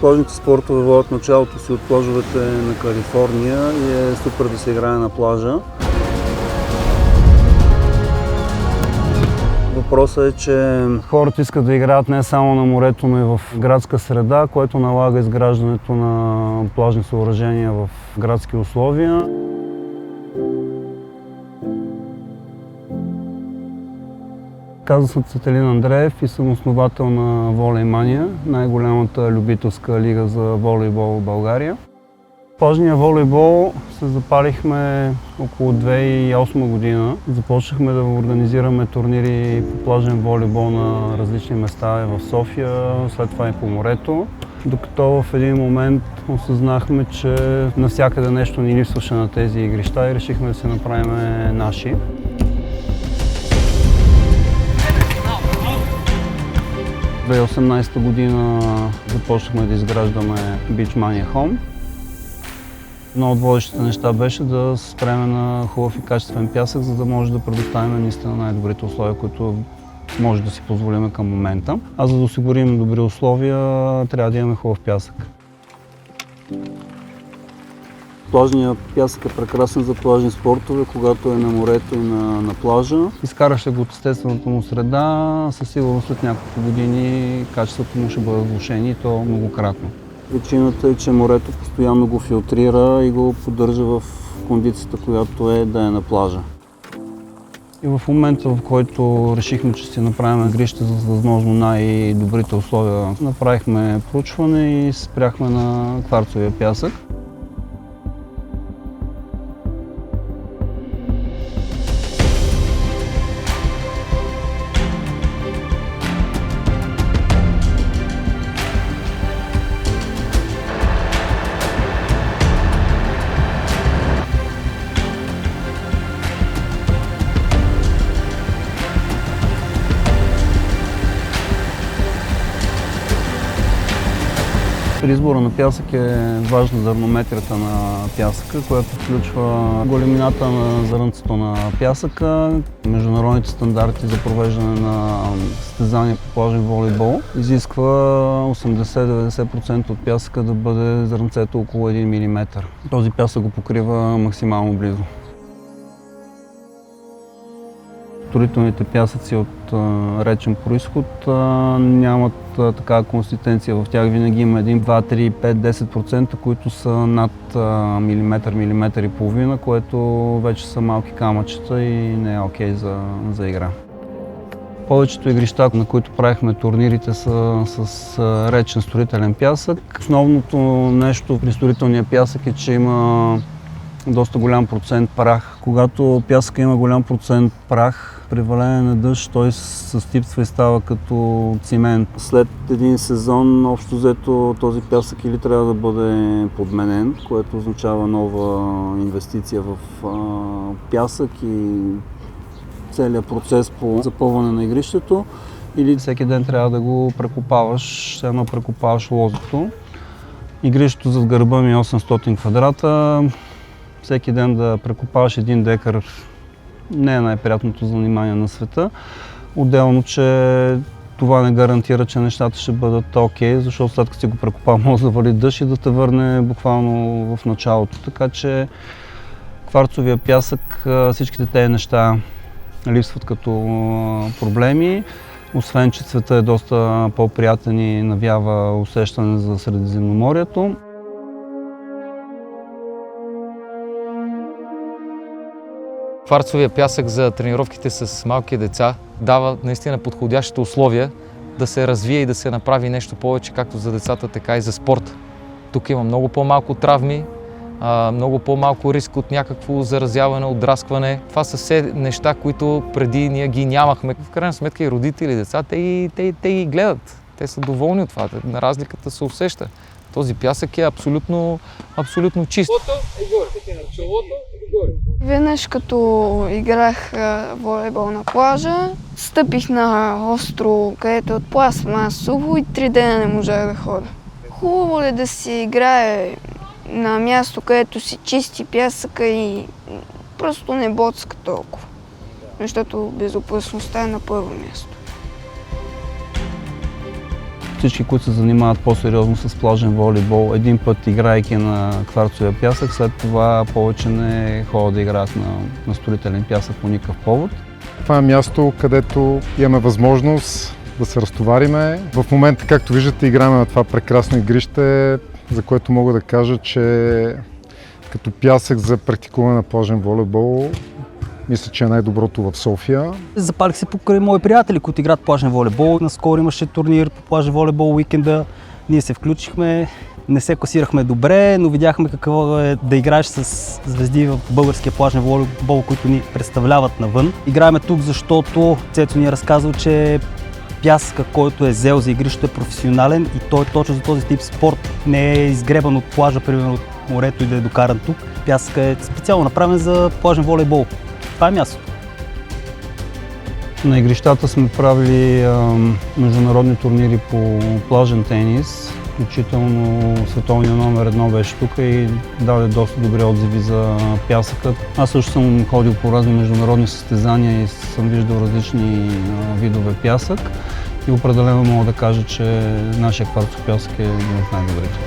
Плажните спортове водят началото си от плажовете на Калифорния и е супер да се играе на плажа. Въпросът е, че хората искат да играят не само на морето, но и в градска среда, което налага изграждането на плажни съоръжения в градски условия. Казвам се Цветелин Андреев и съм основател на Волеймания, най-голямата любителска лига за волейбол в България. Плажния волейбол се запалихме около 2008 година. Започнахме да организираме турнири по плажен волейбол на различни места в София, след това и по морето. Докато в един момент осъзнахме, че навсякъде нещо ни липсваше на тези игрища и решихме да се направим наши. В 2018 година започнахме да изграждаме Beach Mania Home. Едно от водещите неща беше да се спреме на хубав и качествен пясък, за да може да предоставим наистина най-добрите условия, които може да си позволим към момента. А за да осигурим добри условия, трябва да имаме хубав пясък. Плажният пясък е прекрасен за плажни спортове, когато е на морето и на плажа. Изкараш го от естествената му среда, със сигурност след няколко години качеството му ще бъде влошени и то многократно. Причината е, че морето постоянно го филтрира и го поддържа в кондицията, която е да е на плажа. И в момента, в който решихме, че си направим игрище за възможно най-добрите условия, направихме проучване и спряхме на кварцовия пясък. При избора на пясък е важна зърнометрията на пясъка, която включва големината на зърнцето на пясъка. Международните стандарти за провеждане на състезания по плажен волейбол изисква 80-90% от пясъка да бъде зърнцето около 1 мм. Този пясък го покрива максимално близо. Строителните пясъци от речен произход нямат такава консистенция. В тях винаги има 1, 2, 3, 5, 10%, които са над милиметър, милиметър и половина, което вече са малки камъчета и не е окей за игра. Повечето игрища, на които правихме турнирите, са с речен строителен пясък. Основното нещо при строителния пясък е, че има доста голям процент прах. Когато пясъка има голям процент прах, при валене на дъжд той се стипства и става като цимент. След един сезон, общо взето, този пясък или трябва да бъде подменен, което означава нова инвестиция в пясък и целият процес по запълване на игрището, или всеки ден трябва да го прекопаваш, едно прекопаваш лозото. Игрището зад гърба ми е 800 квадрата. Всеки ден да прекопаваш 1 декар не е най-приятното занимание на света. Отделно, че това не гарантира, че нещата ще бъдат окей, защото след като си го прекопал, може да вали дъжд и да те върне буквално в началото. Така че кварцовия пясък, всичките тези неща липсват като проблеми. Освен, че цветът е доста по-приятен и навява усещане за Средиземноморието. Кварцовия пясък за тренировките с малки деца дава наистина подходящите условия да се развие и да се направи нещо повече както за децата, така и за спорт. Тук има много по-малко травми, много по-малко риск от някакво заразяване, отдраскване. Това са все неща, които преди ние ги нямахме. В крайна сметка и родители, и деца, те ги гледат. Те са доволни от това. На разликата се усеща. Този пясък е абсолютно чист. Веднъж като играх волейбол на плажа, стъпих на остро, където от пластмаса сухо и 3 дена не можах да ходя. Хубаво е да се играе на място, където си чисти пясъка и просто не боцка толкова, защото безопасността е на първо място. всички, които се занимават по-сериозно с плажен волейбол, един път играйки на кварцовия пясък, след това повече не ходят да играят на строителен пясък по никакъв повод. Това е място, където имаме възможност да се разтовариме. В момента, както виждате, играем на това прекрасно игрище, за което мога да кажа, че като пясък за практикуване на плажен волейбол, мисля, че е най-доброто в София. Запалих се покрай мои приятели, които играят плажен волейбол. Наскоро имаше турнир по плажен волейбол уикенда. Ние се включихме, не се класирахме добре, но видяхме какво е да играеш с звезди в българския плажен волейбол, които ни представляват навън. Играеме тук, защото Цецо ни е разказал, че пясъка, който е взел за игрището, е професионален и той точно за този тип спорт не е изгребан от плажа, примерно от морето и да е докаран тук. Пясъка е специално направен за плажен волейбол. Това е мястото. На игрищата сме правили международни турнири по плажен тенис, включително световния номер 1 беше тук и даде доста добри отзиви за пясъка. Аз също съм ходил по разни международни състезания и съм виждал различни видове пясък и определено мога да кажа, че нашия кварцов пясък е един от най-добрите.